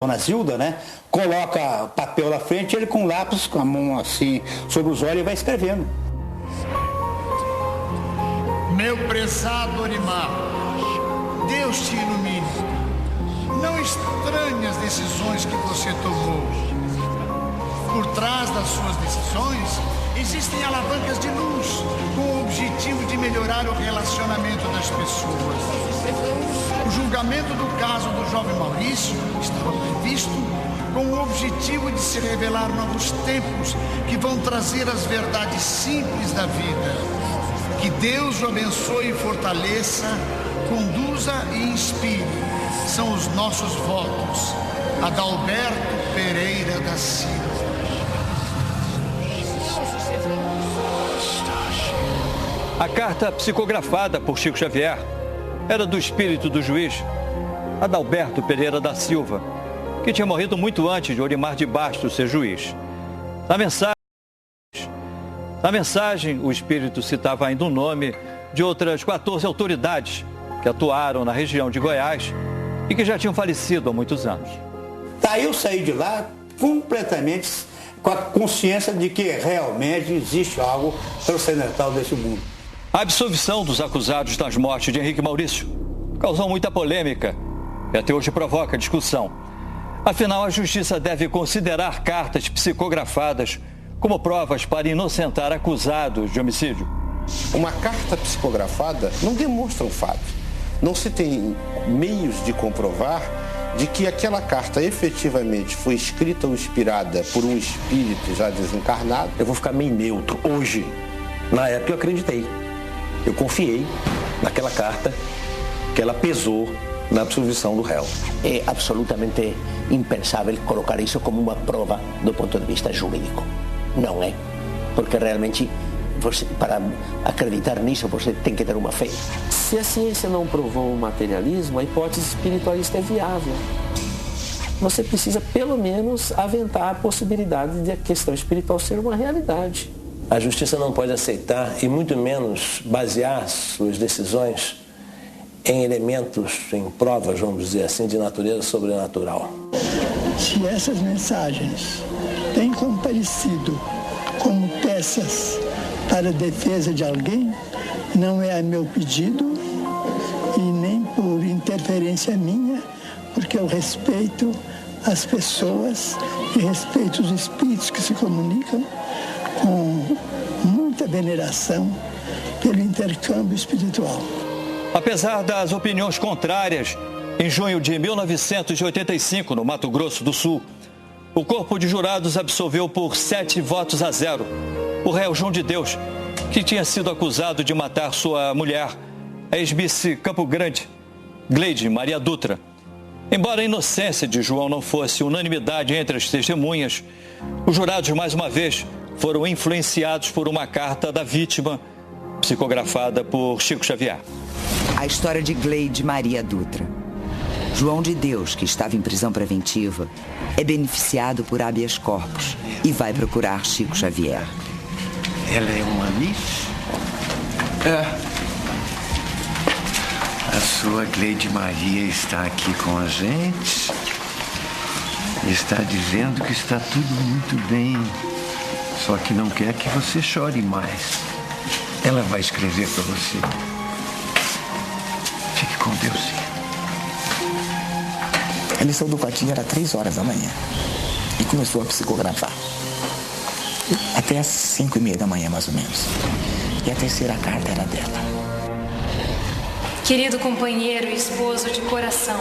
Dona Zilda, né? Coloca papel na frente, ele com lápis, com a mão assim sobre os olhos e vai escrevendo. Meu prezado Orimar, Deus te ilumine. Não estranhe as decisões que você tomou. Por trás das suas decisões, existem alavancas de luz com o objetivo de melhorar o relacionamento das pessoas. O julgamento do caso do jovem Maurício estava previsto com o objetivo de se revelar novos tempos que vão trazer as verdades simples da vida. Que Deus o abençoe e fortaleça, conduza e inspire. São os nossos votos. Adalberto Pereira da Silva. A carta psicografada por Chico Xavier era do espírito do juiz Adalberto Pereira da Silva, que tinha morrido muito antes de Orimar de Bastos ser juiz. Na mensagem, o espírito citava ainda o nome de outras 14 autoridades que atuaram na região de Goiás e que já tinham falecido há muitos anos. Daí eu saí de lá completamente com a consciência de que realmente existe algo transcendental desse mundo. A absolvição dos acusados das mortes de Henrique Maurício causou muita polêmica e até hoje provoca discussão. Afinal, a justiça deve considerar cartas psicografadas como provas para inocentar acusados de homicídio. Uma carta psicografada não demonstra um fato. Não se tem meios de comprovar de que aquela carta efetivamente foi escrita ou inspirada por um espírito já desencarnado. Eu vou ficar meio neutro hoje. Na época eu acreditei. Eu confiei naquela carta que ela pesou na absolvição do réu. É absolutamente impensável colocar isso como uma prova do ponto de vista jurídico. Não é, porque realmente para acreditar nisso você tem que ter uma fé. Se a ciência não provou o materialismo, a hipótese espiritualista é viável. Você precisa pelo menos aventar a possibilidade de a questão espiritual ser uma realidade. A justiça não pode aceitar e muito menos basear suas decisões em elementos, em provas, vamos dizer assim, de natureza sobrenatural. Se essas mensagens têm comparecido como peças para a defesa de alguém, não é a meu pedido e nem por interferência minha, porque eu respeito as pessoas e respeito os espíritos que se comunicam com muita veneração pelo intercâmbio espiritual. Apesar das opiniões contrárias, em junho de 1985, no Mato Grosso do Sul, o corpo de jurados absolveu por 7-0 o réu João de Deus, que tinha sido acusado de matar sua mulher, a ex-vice Campo Grande, Gleide Maria Dutra. Embora a inocência de João não fosse unanimidade entre as testemunhas, os jurados, mais uma vez, foram influenciados por uma carta da vítima, psicografada por Chico Xavier. A história de Gleide Maria Dutra. João de Deus, que estava em prisão preventiva, é beneficiado por habeas corpus e vai procurar Chico Xavier. Ela é uma miss? É. A sua Gleide Maria está aqui com a gente. Está dizendo que está tudo muito bem. Só que não quer que você chore mais. Ela vai escrever para você. Fique com Deus. Ele saiu do quartinho, era 3 horas da manhã. E começou a psicografar. Até às 5:30 da manhã, mais ou menos. E a terceira carta era dela. Querido companheiro e esposo de coração,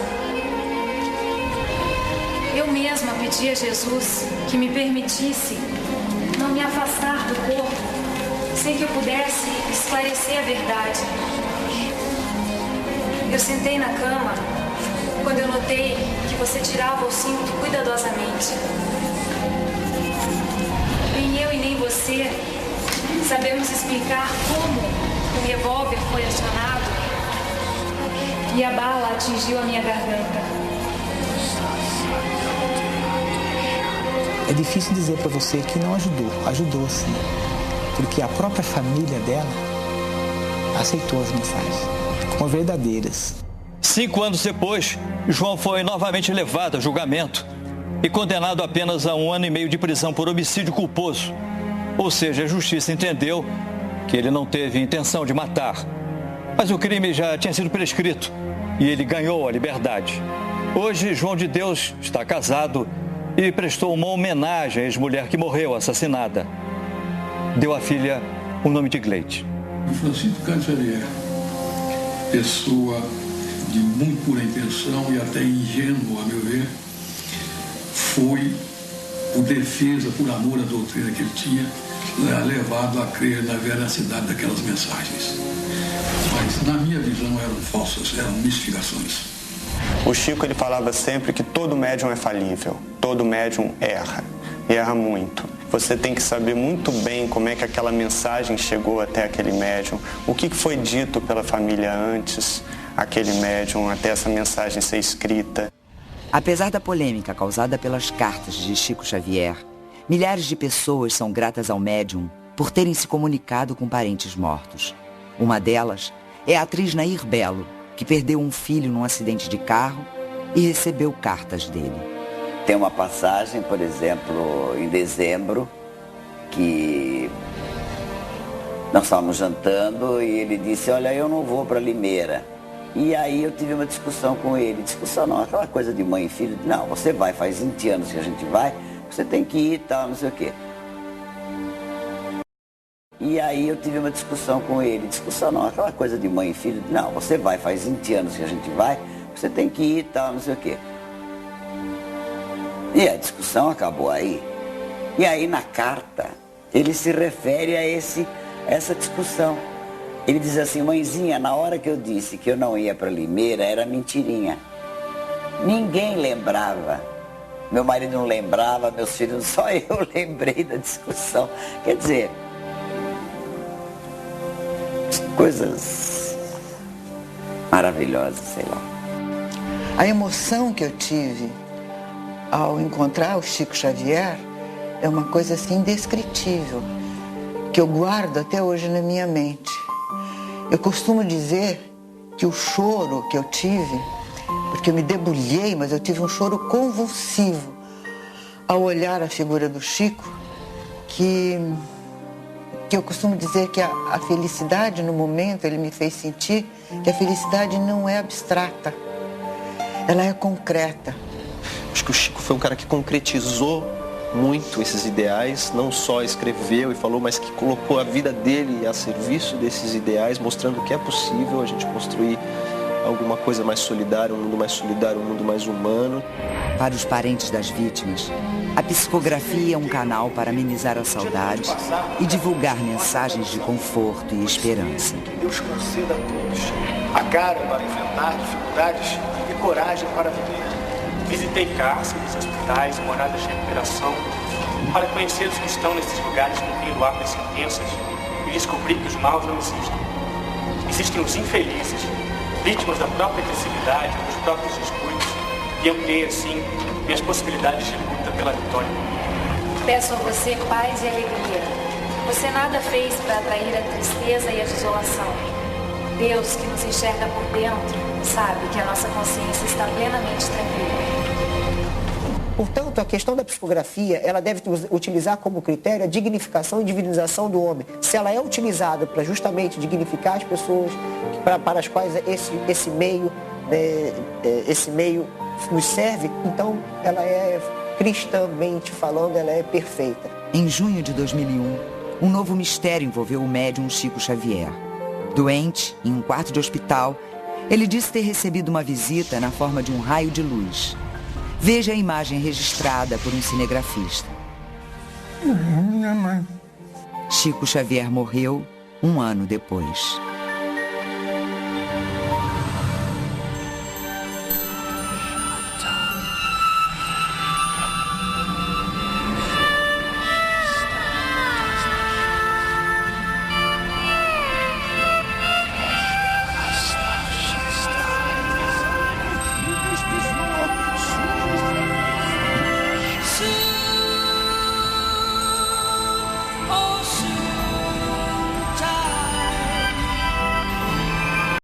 eu mesma pedi a Jesus que me permitisse não me afastar do corpo sem que eu pudesse esclarecer a verdade. Eu sentei na cama quando eu notei que você tirava o cinto cuidadosamente. Nem eu e nem você sabemos explicar como o revólver foi acionado e a bala atingiu a minha garganta. É difícil dizer para você que não ajudou. Ajudou sim. Porque a própria família dela aceitou as mensagens como verdadeiras. 5 anos depois, João foi novamente levado a julgamento e condenado apenas a 1 ano e meio de prisão por homicídio culposo. Ou seja, a justiça entendeu que ele não teve intenção de matar. Mas o crime já tinha sido prescrito e ele ganhou a liberdade. Hoje, João de Deus está casado e prestou uma homenagem à ex-mulher que morreu assassinada. Deu à filha o nome de Gleide. Francisco Cândido Xavier, pessoa de muito pura intenção e até ingênuo, a meu ver, foi, por defesa, por amor à doutrina que ele tinha, levado a crer na veracidade daquelas mensagens. Mas, na minha visão, eram falsas, eram mistificações. O Chico ele falava sempre que todo médium é falível, todo médium erra, e erra muito. Você tem que saber muito bem como é que aquela mensagem chegou até aquele médium, o que foi dito pela família antes, aquele médium, até essa mensagem ser escrita. Apesar da polêmica causada pelas cartas de Chico Xavier, milhares de pessoas são gratas ao médium por terem se comunicado com parentes mortos. Uma delas é a atriz Nair Belo, que perdeu um filho num acidente de carro e recebeu cartas dele. Tem uma passagem, por exemplo, em dezembro, que nós estávamos jantando e ele disse, olha, eu não vou para Limeira. E aí eu tive uma discussão com ele. Discussão não, aquela coisa de mãe e filho. Não, você vai, faz 20 anos que a gente vai, você tem que ir e tal, não sei o quê. E aí eu tive uma discussão com ele. Discussão não, aquela coisa de mãe e filho. Não, você vai, faz 20 anos que a gente vai, você tem que ir e tal, não sei o quê. E a discussão acabou aí. E aí na carta, ele se refere a essa discussão. Ele diz assim, mãezinha, na hora que eu disse que eu não ia para Limeira, era mentirinha. Ninguém lembrava. Meu marido não lembrava, meus filhos, só eu lembrei da discussão. Quer dizer, coisas maravilhosas, sei lá. A emoção que eu tive ao encontrar o Chico Xavier é uma coisa assim indescritível, que eu guardo até hoje na minha mente. Eu costumo dizer que o choro que eu tive, porque eu me debulhei, mas eu tive um choro convulsivo ao olhar a figura do Chico, que eu costumo dizer que a felicidade no momento, ele me fez sentir que a felicidade não é abstrata, ela é concreta. Acho que o Chico foi um cara que concretizou muito esses ideais, não só escreveu e falou, mas que colocou a vida dele a serviço desses ideais, mostrando que é possível a gente construir alguma coisa mais solidária, um mundo mais solidário, um mundo mais humano. Para os parentes das vítimas, a psicografia é um canal para amenizar a saudade e divulgar mensagens de conforto e esperança. Que Deus conceda a todos a cara para enfrentar dificuldades e coragem para viver. Visitei cárceres, hospitais, moradas de recuperação, para conhecer os que estão nesses lugares cumprindo atas sentenças e descobrir que os maus não existem. Existem os infelizes, vítimas da própria agressividade, dos próprios descuidos, e ampliei assim minhas possibilidades de luta pela vitória. Peço a você paz e alegria. Você nada fez para atrair a tristeza e a desolação. Deus, que nos enxerga por dentro, sabe que a nossa consciência está plenamente tranquila. Portanto, a questão da psicografia, ela deve utilizar como critério a dignificação e divinização do homem. Se ela é utilizada para justamente dignificar as pessoas para as quais esse meio nos serve, então ela é, cristãmente falando, ela é perfeita. Em junho de 2001, um novo mistério envolveu o médium Chico Xavier. Doente, em um quarto de hospital, ele disse ter recebido uma visita na forma de um raio de luz. Veja a imagem registrada por um cinegrafista. Minha mãe. Chico Xavier morreu 1 ano depois.